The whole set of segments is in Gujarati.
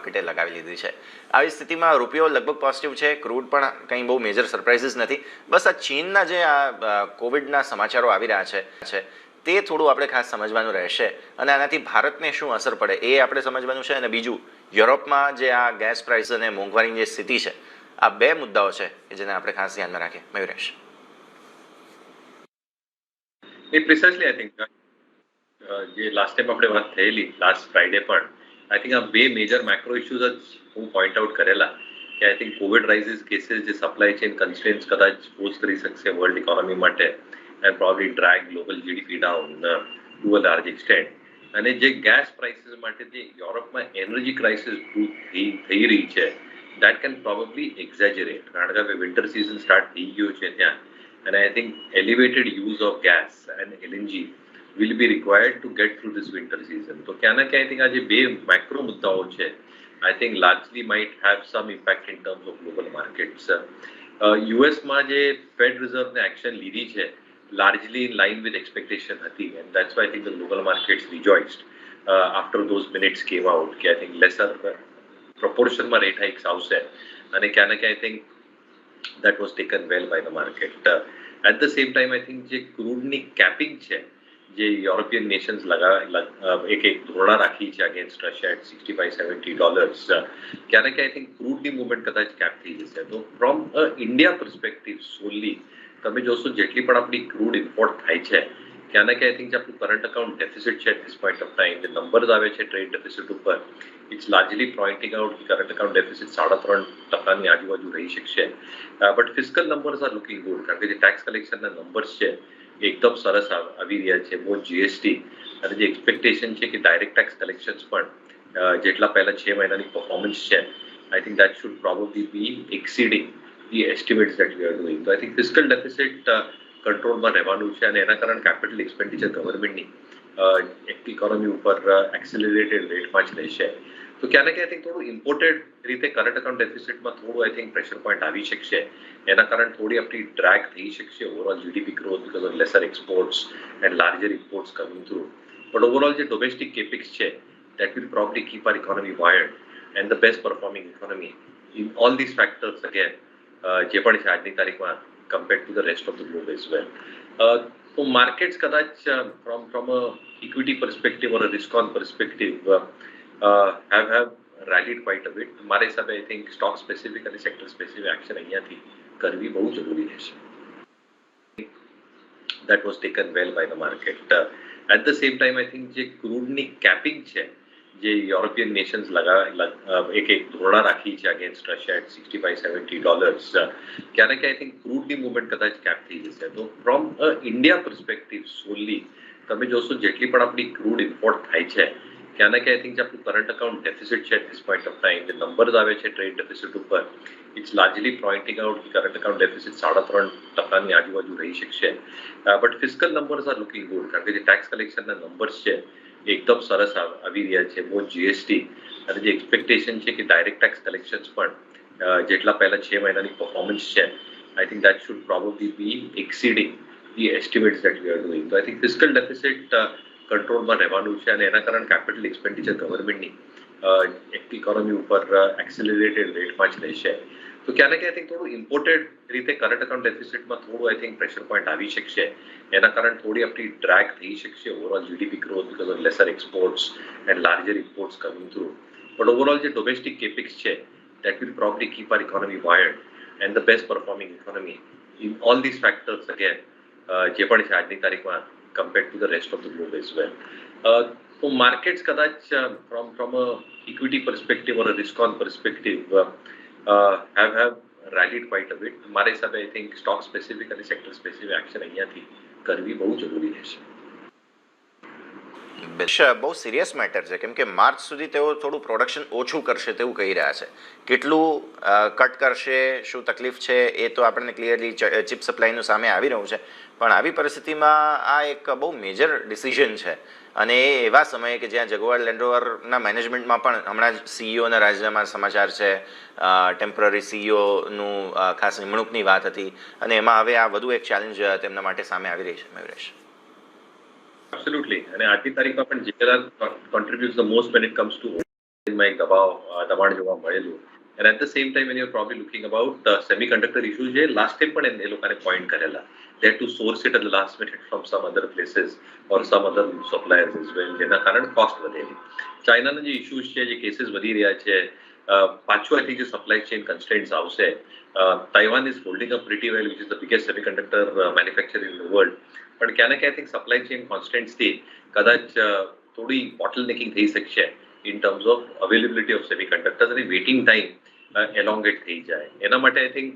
માર્કેટે લગાવી લીધી છે. આવી સ્થિતિમાં રૂપિયો લગભગ પોઝિટિવ છે, ક્રૂડ પણ કંઈ બહુ મેજર સરપ્રાઇઝીસ નથી. બસ આ ચીનના જે આ કોવિડના સમાચારો આવી રહ્યા છે તે થોડું આપણે ખાસ સમજવાનું રહેશે અને આનાથી ભારતને શું અસર પડે એ આપણે સમજવાનું છે. અને બીજું, યુરોપમાં જે આ ગેસ પ્રાઇસ અને મોંઘવારીની જે સ્થિતિ છે, આ બે મુદ્દાઓ છે કે જેને આપણે ખાસ ધ્યાનમાં રાખીએ. મયુરેશ. પ્રિસાઇસલી આઈ થિંક જે લાસ્ટ ટાઈમ આપણે વાત થયેલી લાસ્ટ ફ્રાઈડે પણ આઈ થિંક આ બે મેજર મેક્રો ઇશ્યુઝ જ હું પોઈન્ટ આઉટ કરેલા કે I think covid rises cases જે સપ્લાય ચેન કન્સ્ટ્રેન્ટ્સ કદાચ પોઝ કરી શકશે વર્લ્ડ ઇકોનોમી માટે and probably drag global GDP down to a large extent અને જે ગેસ પ્રાઇસીસ માટે જે યુરોપમાં એનર્જી ક્રાઇસિસ થઈ રહી છે દેટ કેન પ્રોબબ્લી એક્ઝેજરેટ કારણ કે હવે વિન્ટર સિઝન સ્ટાર્ટ થઈ ગયું છે ત્યાં અને I think elevated use of gas and LNG will be required to get through this winter season. તો ક્યાં ના ક્યાં I think આ જે બે મેક્રો મુદ્દાઓ છે I think largely might have some impact in terms of global markets. યુએસમાં જે ફેડ રિઝર્વને એક્શન લીધી છે largely in line with expectation હતી and that's why I think the global markets rejoiced after those minutes came out કે I think lesser proportionમાં rate hikes આવશે અને ક્યાં ના ક્યાં I think that was taken well by the market. At the same time I think જે ક્રૂડની કેપિંગ છે જે યુરોપિયન નેશન્સ એક ધોરણા રાખી છે અગેન્સ્ટ રશિયા એટ $65-70 ક્યાં આઈ થિંક ક્રૂડની મુવમેન્ટ કદાચ કેપ થઈ જશે. તો ફ્રોમ અ ઇન્ડિયા પર્સપેક્ટિવ સોલી તમે જોશો જેટલી પણ આપણી ક્રૂડ ઇમ્પોર્ટ થાય છે ક્યાં આઈ થિંક જે આપણું કરંટ અકાઉન્ટ ડેફિસિટ છે at this point of time જે નંબર્સ આવે છે ટ્રેડ ડેફિસિટ ઉપર ઇટ્સ લાર્જલી પોઇન્ટિંગ આઉટ કે કરંટ અકાઉન્ટ ડેફિસિટ 3.5% આજુબાજુ રહી શકશે. But fiscal numbers are looking good કારણ કે જે ટેક્સ કલેક્શનના નંબર્સ છે એકદમ સરસ આવી રહ્યા છે. બહુ જીએસટી અને જે એક્સપેક્ટેશન છે કે ડાયરેક્ટ ટેક્સ કલેક્શન્સ પણ જેટલા પહેલા 6 મહિનાની પરફોર્મન્સ છે I think that should probably be exceeding the estimates that we are doing. તો આઈ થિંક ફિસ્કલ ડેફિસિટ કંટ્રોલમાં રહેવાનું છે અને એના કારણે કેપિટલ એક્સપેન્ડિચર ગવર્મેન્ટની ઇકોનોમી ઉપર એક્સેલરેટેડ રેટમાં જ રહેશે. તો ક્યાં ના ક્યાં આઈ થિંક થોડું ઇમ્પોર્ટેડ રીતે કરંટ અકાઉન્ટ ડેફિસિટમાં થોડું આઈ થિંક પ્રેશર પોઈન્ટ આવી શકશે. એના કારણે થોડી આપણી ડ્રેગ થઈ શકશે overall GDP growth because of lesser exports and larger imports coming through. But overall જે ડોમેસ્ટિક કેપિક્સ છે that will probably keep our economy wired and the best performing economy in all these factors again જે પણ છે આજની તારીખમાં compared to the rest of the globe as well. તો માર્કેટ્સ કદાચ from a equity perspective or a risk on perspective have rallied quite a bit. મારા હિસાબે આઈ થિંક સ્ટોક સ્પેસિફિક અને સેક્ટર સ્પેસિફિક એક્શન અહીંયાથી કરવી બહુ જરૂરી રહેશે. That was taken well by the market. At the same time I think જે ક્રૂડની કેપિંગ છે જે યુરોપિયન નેશન્સ એક ધોરણા રાખી છે અગેન્સ્ટ રશિયા એટ $65-70 ક્યાં ના ક્યાં આઈ થિંક ક્રૂડની મુવમેન્ટ કદાચ કેપ થઈ જશે. તો ફ્રોમ અ ઇન્ડિયા પર્સપેક્ટિવ સોલી તમે જોશો જેટલી પણ આપણી ક્રૂડ ઇમ્પોર્ટ થાય છે ક્યાં ના ક્યાં આઈ થિંક જે આપણું કરંટ અકાઉન્ટ ડેફિસિટ છે at this point of time જે નંબર્સ આવે છે ટ્રેડ ડેફિસિટ ઉપર ઇટ્સ લાર્જલી પોઇન્ટિંગ આઉટ કે કરંટ અકાઉન્ટ ડેફિસિટ 3.5% આજુબાજુ રહી શકશે. But fiscal numbers are looking good કારણ કે જે ટેક્સ કલેક્શનના નંબર્સ છે એકદમ સરસ આવી રહ્યા છે. બહુ જીએસટી અને જે એક્સપેક્ટેશન છે કે ડાયરેક્ટ ટેક્સ કલેક્શન્સ પણ જેટલા પહેલા 6 મહિનાની પરફોર્મન્સ છે I think that should probably be exceeding the estimates that we are doing. તો આઈ થિંક ફિસ્કલ ડેફિસિટ કંટ્રોલમાં રહેવાનું છે અને એના કારણે કેપિટલ એક્સપેન્ડિચર ગવર્મેન્ટની ઇકોનોમી ઉપર એક્સેલરેટેડ રેટમાં જ રહેશે. તો ક્યાં ના ક્યાં આઈ થિંક થોડું ઇમ્પોર્ટેડ રીતે કરંટ અકાઉન્ટ ડેફિસિટમાં થોડું આઈ થિંક પ્રેશર પોઈન્ટ આવી શકશે. એના કારણે થોડી આપણી ડ્રેગ થઈ શકશે overall GDP growth because of lesser exports and larger imports coming through. But overall જે ડોમેસ્ટિક કેપિક્સ છે that will probably keep our economy wired and the best performing economy in all these factors again જે પણ છે આજની તારીખમાં compared to the rest of the globe as well. તો માર્કેટ્સ કદાચ from a equity perspective or a risk on perspective have rallied quite a bit. મારા હિસાબે આઈ થિંક સ્ટોક સ્પેસિફિક અને સેક્ટર સ્પેસિફિક એક્શન અહીંયાથી કરવી બહુ જરૂરી રહેશે. બહુ સિરિયસ મેટર છે કેમ કે માર્ચ સુધી તેઓ થોડું પ્રોડક્શન ઓછું કરશે તેવું કહી રહ્યા છે. કેટલું કટ કરશે, શું તકલીફ છે એ તો આપણને ક્લિયરલી ચિપ સપ્લાયનું સામે આવી રહ્યું છે. પણ આવી પરિસ્થિતિમાં આ એક બહુ મેજર ડિસિઝન છે અને એ એવા સમયે કે જ્યાં જગુઆર લેન્ડ રોવરના મેનેજમેન્ટમાં પણ હમણાં જ સીઈઓના રાજીનામા સમાચાર છે, ટેમ્પરરી સીઈઓનું ખાસ નિમણૂકની વાત હતી અને એમાં હવે આ વધુ એક ચેલેન્જ તેમના માટે સામે આવી રહી છે. મયુરેશ. Absolutely. અને આજની તારીખમાં પણ જે contributes the most when it comes to માં એક દબાણ જોવા મળેલું. And at the same time, when you're probably looking about the semiconductor issues, last time પણ એ લોકોને point કરેલા. They had to source it at the last minute from some other places or some other suppliers as well, જેના કારણે cost વધેલી. ચાઇનાના જે issues છે, જે cases વધી રહ્યા છે, પાછું I think જે supply chain constraints આવશે. Taiwan is holding up pretty well, which is the biggest semiconductor manufacturer in the world. પણ ક્યાં ને ક્યાં I think supply chain constraints થી કદાચ થોડી bottlenecking થઈ શકશે in terms of availability of semiconductors અને waiting time elongate થઈ જાય. એના માટે I think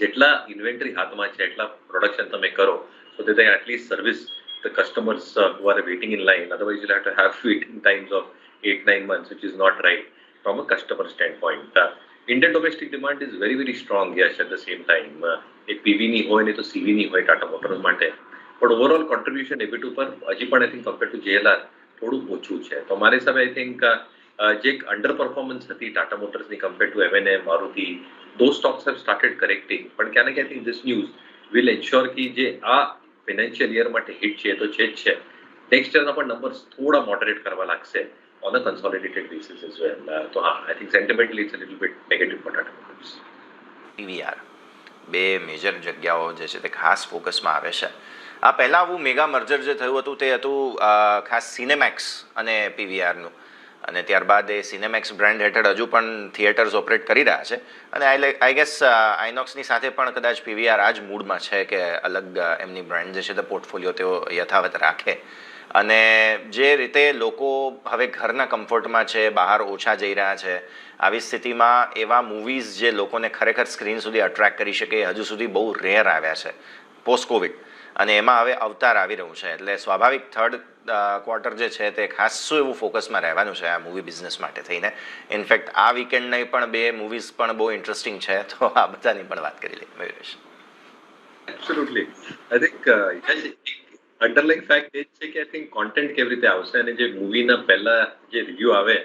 જેટલા ઇન્વેન્ટરી હાથમાં છે એટલા પ્રોડક્શન તમે કરો so that they at least service the customers who are waiting in line. Otherwise you'll have to have waiting times of 8-9 months, which is not right from a customer standpoint. Indian domestic demand is very very strong, yes, at the same time. એક PV ની હોય ને તો CV ની હોય ટાટા મોટર્સ માટે, પણ ઓવરઓલ કોન્ટ્રીબ્યુશન EBIT ઉપર હજી પણ I think compared to JLR થોડું ઓછું છે. તો મારા હિસાબે I think જે એક અંડર પરફોર્મન્સ હતી ટાટા મોટર્સની compare to M&M, Maruti, those stocks have started correcting. પણ ક્યાં ને ક્યાં I think this news will ensure કે જે આ ફાઇનાન્શિયલ યર માટે હિટ છે તો છે જ છે. નેક્સ્ટ યરના પણ નંબર્સ થોડા મોડરેટ કરવા લાગશે on a consolidated basis as well. તો હા, I think sentimentally it's a little bit negative for Tata Motors. PVR બે મેજર જગ્યાઓ જે છે તે ખાસ ફોકસમાં આવે છે. આ પહેલાં આવું મેગા મર્જર જે થયું હતું તે હતું ખાસ સિનેમેક્સ અને પીવીઆરનું, અને ત્યારબાદ એ સિનેમેક્સ બ્રાન્ડ હેઠળ હજુ પણ થિયેટર્સ ઓપરેટ કરી રહ્યા છે. અને આઈ ગેસ આઇનોક્સની સાથે પણ કદાચ પીવીઆર આ જ મૂડમાં છે કે અલગ એમની બ્રાન્ડ જે છે તે પોર્ટફોલિયો તેઓ યથાવત રાખે. અને જે રીતે લોકો હવે ઘરના કમ્ફર્ટમાં છે, બહાર ઓછા જઈ રહ્યા છે, આવી સ્થિતિમાં એવા મૂવીઝ જે લોકોને ખરેખર સ્ક્રીન સુધી અટ્રેક્ટ કરી શકે હજુ સુધી બહુ રેર આવ્યા છે પોસ્ટ કોવિડ, અને એમાં હવે અવતાર આવી રહ્યું છે. એટલે સ્વાભાવિક થર્ડ ક્વાર્ટર જે છે તે ખાસું એવું ફોકસમાં રહેવાનું છે આ મૂવી બિઝનેસ માટે થઈને. ઇનફેક્ટ આ વીકેન્ડની પણ બે મૂવીઝ પણ બહુ ઇન્ટરેસ્ટિંગ છે, તો આ બધાની પણ વાત કરી લઈએ Mayuresh. Absolutely. I think underlying fact એ છે કે I think કોન્ટેન્ટ કેવી રીતે આવશે અને જે મૂવીના પહેલા જે રિવ્યુ આવે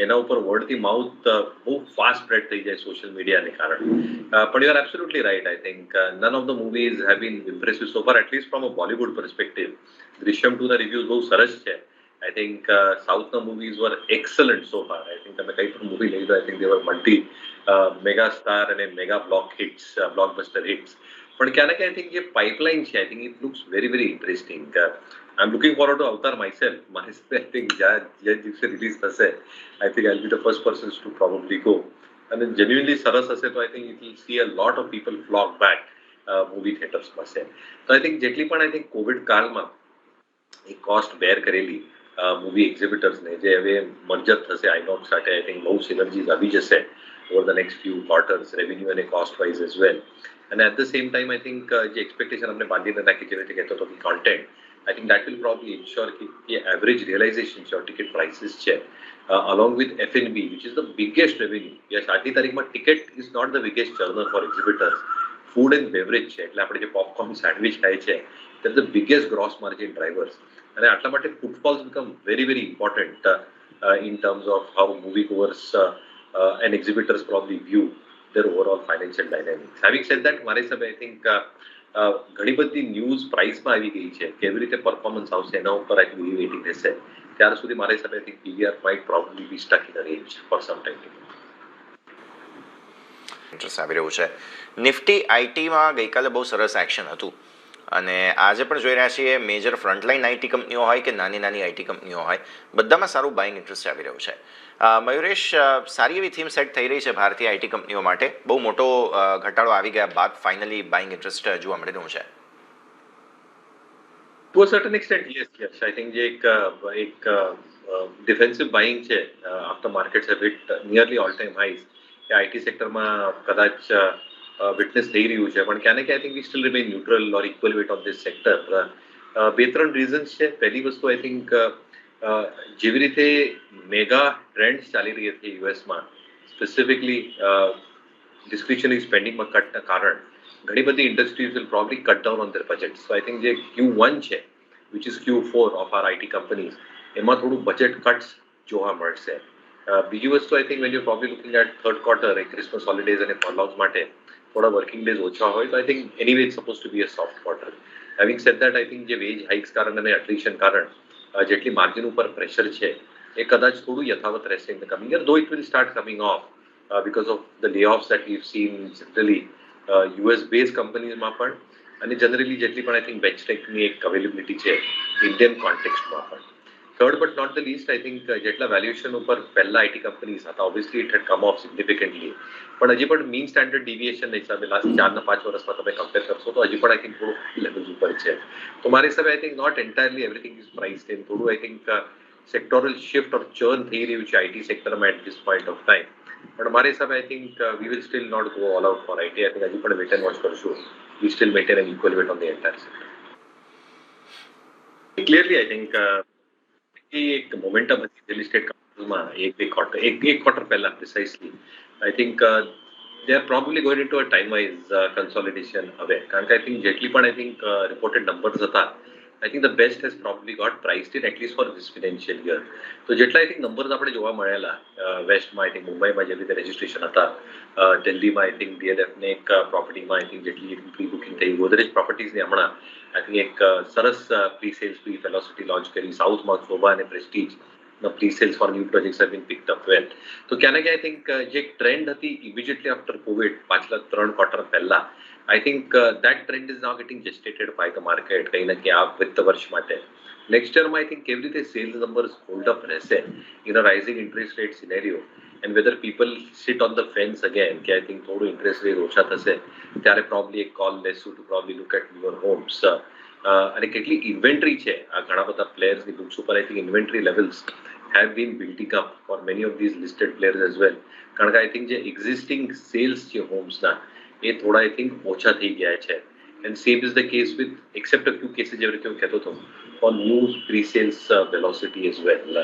એના ઉપર વર્ડથી માઉથ બહુ ફાસ્ટ સ્પ્રેડ થઈ જાય સોશિયલ મીડિયાને કારણે. પણ you are absolutely right. I think none of the movies have been impressive so far, at least from a Bollywood perspective. Drishyam 2 ના રિવ્યુઝ બહુ સરસ છે. આઈ થિંક સાઉથના movies were excellent so far. I think તમે કંઈ પણ મૂવી લઈ લો, I think they were multi mega star અને મેગા બ્લોકબસ્ટર હિટ્સ. પણ ક્યાં ને ક્યાં આઈ થિંક જે પાઇપલાઇન છે I think it looks very very interesting. I'm looking forward to Avatar myself. I think જે દિવસે રિલીઝ થશે I think I'll be the first persons to probably go. And then genuinely સરસ હશે તો I think it will see a lot of people flock back movie theaters માં છે. તો I think જેટલી પણ I think કોવિડ કાળમાં એ કોસ્ટ બેર કરેલી મૂવી એક્ઝિબિટર્સને જે હવે મર્જર થશે આઇનોક્સ સાથે, I think બહુ સિનર્જીસ આવી જશે over the next few quarters, revenue અને cost wise as well. And at the same time I think જે એક્સપેક્ટેશન આપણે બાંધીને રાખી જેવી રીતે કહેતો હતો કે content, I think that will probably ensure that the average realization or ticket prices check, along with F&B, which is the biggest revenue. Yes, આજની તારીખમાં ticket is not the biggest churner for exhibitors. Food and beverage છે, એટલે આપણે જે પોપકોર્ન સેન્ડવિચ ખાય છે, they're the biggest gross margin drivers. અને આટલા માટે footfalls become very very important in terms of how moviegoers and exhibitors probably view their overall financial dynamics. Having said that, મારા હિસાબે I think ઘણી બધી ન્યૂઝ પ્રાઇસમાં આવી ગઈ છે, કેવી રીતે પરફોર્મન્સ આવશે એના ઉપર આઈ થિંક વેઇટિંગ રહેશે. ત્યાર સુધી મારા હિસાબે I think PVR might probably be stuck in a range for some time. Interest આવી રહ્યું છે. નિફ્ટી આઈટીમાં ગઈકાલે બહુ સરસ એક્શન હતું, અને આજે પણ જોઈ રહ્યા છીએ મેજર ફ્રન્ટલાઇન આઈટી કંપનીઓ હોય કે નાની નાની આઈટી કંપનીઓ હોય, બધામાં સારું બાઇંગ ઇન્ટરેસ્ટ આવી રહ્યું છે. મયુરેશ, સારી એવી થીમ સેટ થઈ રહી છે ભારતીય આઈટી કંપનીઓ માટે. બહુ મોટો ઘટાડો આવી ગયા બાદ ફાઇનલી બાઇંગ ઇન્ટરેસ્ટ જોવા મળી રહ્યું છે. To a certain extent, yes. I think જે એક ડિફેન્સિવ બાઇંગ છે after markets have hit nearly all time highs, કે આઈટી સેક્ટરમાં કદાચ વિટનેસ થઈ રહ્યું છે. પણ ક્યાં ને ક્યાં આઈ think we still remain neutral or equal on this sector. બે ત્રણ રીઝન્સ છે. પહેલી વસ્તુ આઈ થિંક જેવી રીતે મેગા ટ્રેન્ડ્સ ચાલી રહી હતી યુએસમાં, સ્પેસિફિકલી ડિસ્ક્રિશનરી સ્પેન્ડિંગમાં કટના કારણ ઘણી બધી industries will probably cut down on their budget. So I think જે Q1 છે which is Q4 of our IT companies, એમાં થોડું બજેટ કટ્સ જોવા મળશે. બીજી વસ્તુ I think when you probably looking at third quarter, Christmas holidays અને ફોરલાઉઝ માટે થોડા વર્કિંગ ડેઝ ઓછા હોય તો I think anyway it's suppose to be a soft quarter. Having said that I think જે વેજ હાઇક્સ કારણ અને એટ્રિશન કારણ જેટલી માર્જિન ઉપર પ્રેશર છે એ કદાચ થોડું યથાવત રહેશે ઇન ધ કમિંગ યર, ધો it will start coming of because of the layoffs that we've seen generally US based કંપનીઝમાં પણ અને જનરલી જેટલી પણ આઈ થિંક બેન્ચટેકની એક અવેલેબિલિટી છે ઇન્ડિયન કોન્ટેક્સ્ટમાં પણ. Third but not the least, I think જેટલા વેલ્યુએશન ઉપર પહેલા આઈટી કંપનીઝ હતા, obviously it had come off significantly, પણ હજી પણ મીન સ્ટાન્ડર્ડ ડિવિએશન હિસાબે લાસ્ટ 4 ને 5 વર્ષમાં તમે કમ્પેર કરશો તો હજી પણ આઈ થિંક થોડું લેવલ્સ ઉપર છે. તો મારી હિસાબે I think not entirely everything is priced in, થોડું I think sectoral shift or churn થઈ રહ્યું છે આઈટી સેક્ટરમાં at this point of time. પણ મારી હિસાબે I think we will still not go all out for IT. I think હજી પણ વેટ એન્ડ વોચ કરશું. We still maintain an equal weight on the entire sector. Clearly I think એક મોમેન્ટમ હતી રિયલ એસ્ટેટ કંપનીમાં એક ક્વાર્ટર પહેલા precisely. I think they are probably going into a time-wise consolidation હવે, કારણ કે આઈ થિંક જેટલી પણ આઈ થિંક રિપોર્ટેડ નંબર્સ હતા, I think the best has probably got priced in at least for this financial year. તો જેટલા આઈ થિંક નંબર્સ આપણે જોવા મળેલા વેસ્ટમાં, આઈ થિંક મુંબઈમાં જેવી રીતે રજિસ્ટ્રેશન હતા, દિલ્હીમાં આઈ થિંક ડીએલએફને એક પ્રોપર્ટીમાં આઈ થિંક જેટલી પ્રી બુકિંગ થઈ, ગોદરેજ પ્રોપર્ટીઝની હમણાં આઈ થિંક એક સરસ pre sales pre velocity launch કરી, સાઉથમાં શોભા અને Prestige pre-sales for new projects have been picked up well. તો ક્યાં ને ક્યાં આઈ થિંક જે ટ્રેન્ડ હતી ઇમિડિયેટલી આફ્ટર કોવિડ પાછલા 3 ક્વાર્ટર પહેલા, I think that trend is now getting gestated by the market કંઈ ને ક્યાં આ વિત્ત વર્ષ માટે. નેક્સ્ટ યરમાં આઈ થિંક કેવી રીતે સેલ્સ નંબર્સ હોલ્ડ અપ રહેશે in a rising interest rate scenario, and whether people sit on the fence again કે આઈ થિંક થોડું ઇન્ટરેસ્ટ રેટ ઓછા થશે ત્યારે પ્રોબ્લી એક કોલ લેશું to probably look at your homes. અને કેટલી ઇન્વેન્ટરી છે આ ઘણા બધા પ્લેયર્સની બુક્સ ઉપર, I think inventory levels have been building up for many of these listed players as well. કારણ કે આઈ થિંક જે એક્ઝિસ્ટિંગ સેલ્સ છે હોમ્સના એ થોડા આઈ થિંક ઓછા થઈ ગયા છે. And same is the case with except a few cases જેવી રીતે હું કહેતો હતો for new pre sales velocity as well.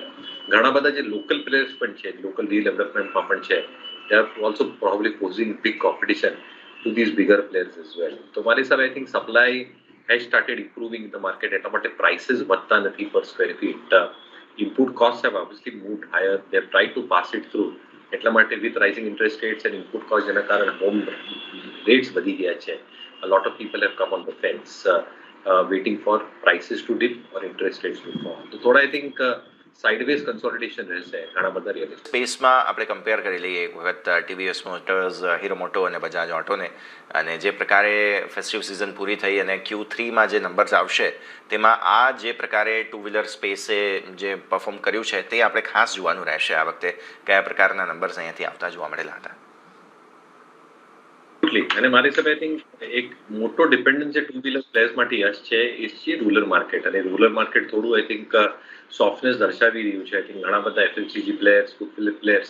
ઘણા બધા જે લોકલ પ્લેયર્સ પણ છે, લોકલ રીડેવલપમેન્ટમાં પણ છે, they are also probably posing big competition to these bigger players as well. તો મારી હિસાબે I think supply has started improving in the market, એટલા માટે પ્રાઇસીસ વધતા નથી પર square feet. Input costs have obviously moved higher. They have tried to pass it through. એટલા માટે with rising interest rates and input costs જેના કારણે હોમ રેટ્સ વધી ગયા છે. A lot of people have come on the fence waiting for prices to dip or interest rates to fall. તો થોડા આઈ થિંક સાઇડવેઝ કન્સોલિડેશન રહેશે ઘણા બધા રિયલ એસ્ટેટ સ્પેસમાં. આપણે કમ્પેર કરી લઈએ એક વખત ટીવીએસ મોટર્સ, હીરો મોટો અને બજાજ ઓટોને, અને જે પ્રકારે ફેસ્ટિવ સિઝન પૂરી થઈ અને Q3માં જે નંબર્સ આવશે તેમાં આ જે પ્રકારે ટુ વ્હીલર સ્પેસે જે પરફોર્મ કર્યું છે તે આપણે ખાસ જોવાનું રહેશે આ વખતે કયા પ્રકારના નંબર્સ અહીંયાથી આવતા જોવા મળેલા હતા. અને મારી હિસાબે આઈ થિંક એક મોટો ડિપેન્ડન્સ જે ટુ વ્હીલર પ્લેયર્સ માટે યશ છે એ છે રૂરલ માર્કેટ. અને રૂરલ માર્કેટ થોડું આઈ થિંક સોફ્ટનેસ દર્શાવી રહ્યું છે. આઈ થિંક ઘણા બધા FMCG players, food players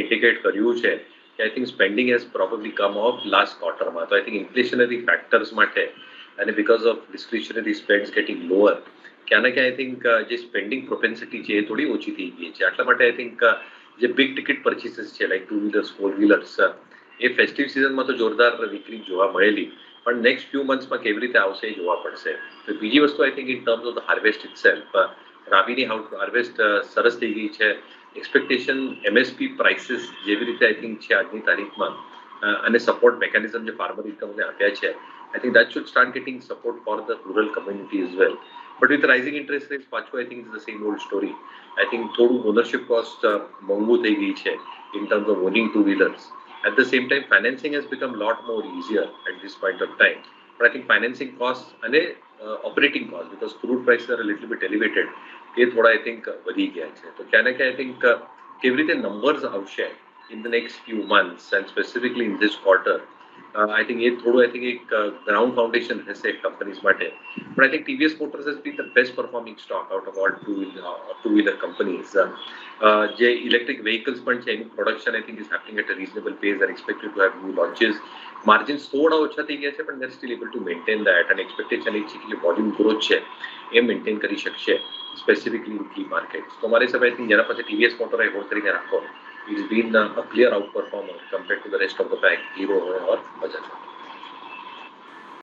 indicate કર્યું છે કે I think spending has probably come off last ક્વાર્ટરમાં. તો આઈ થિંક ઇન્ફ્લેશનરી ફેક્ટર્સ માટે અને because of discretionary spends getting lower, ક્યાં ને ક્યાં આઈ થિંક જે સ્પેન્ડિંગ પ્રોપેન્સિટી છે એ થોડી ઓછી થઈ ગઈ છે. આટલા માટે આઈ થિંક જે બિગ ટિકિટ પરચેસીસ છે like two wheelers, four wheelers, એ ફેસ્ટિવ સિઝનમાં તો જોરદાર વિક્રી જોવા મળેલી, પણ નેક્સ્ટ ફ્યુ મંથ્સમાં કેવી રીતે આવશે એ જોવા પડશે. તો બીજી વસ્તુ I think in terms of the harvest itself, રાબીની હાર્વેસ્ટ સરસ થઈ ગઈ છે. એક્સપેક્ટેશન એમએસપી પ્રાઇસીસ જેવી રીતે આઈ થિંક છે આજની તારીખમાં અને સપોર્ટ મેકેનિઝમ જે ફાર્મર ઇન્કમને આપ્યા છે, I think that should start getting support for the rural community as well. But with rising interest rates પાછું I think is the same old story. I think થોડું ઓનરશિપ કોસ્ટ મોંઘું થઈ ગઈ છે in terms of owning two wheelers. At the same time, financing has become a lot more easier at this point of time. But I think financing costs and operating costs, because crude prices are a little bit elevated, એ થોડા I think વધી ગયા છે. તો ક્યાં ને ક્યાં I think કેવી રીતે numbers આવશે in the next few months and specifically in this quarter, I think એ થોડું I think એક ground foundation રહેશે companies માટે. But I think TVS Motors has been the best performing stock out of all two-wheeler companies. જે electric vehicles પણ છે એનું production I think is happening at a reasonable pace. They are expected to have new launches. Margins થોડા ઓછા થઈ ગયા છે પણ they are still able to maintain that, and expectation એ છે કે જે volume growth છે એ maintain કરી શકશે specifically in key markets. તો મારી હિસાબે I think જેના પાસે TVS Motor એ હોલ્ડ કરીને રાખો, it's been a clear outperformer compared to the rest of the pack, Hero or Bajaj.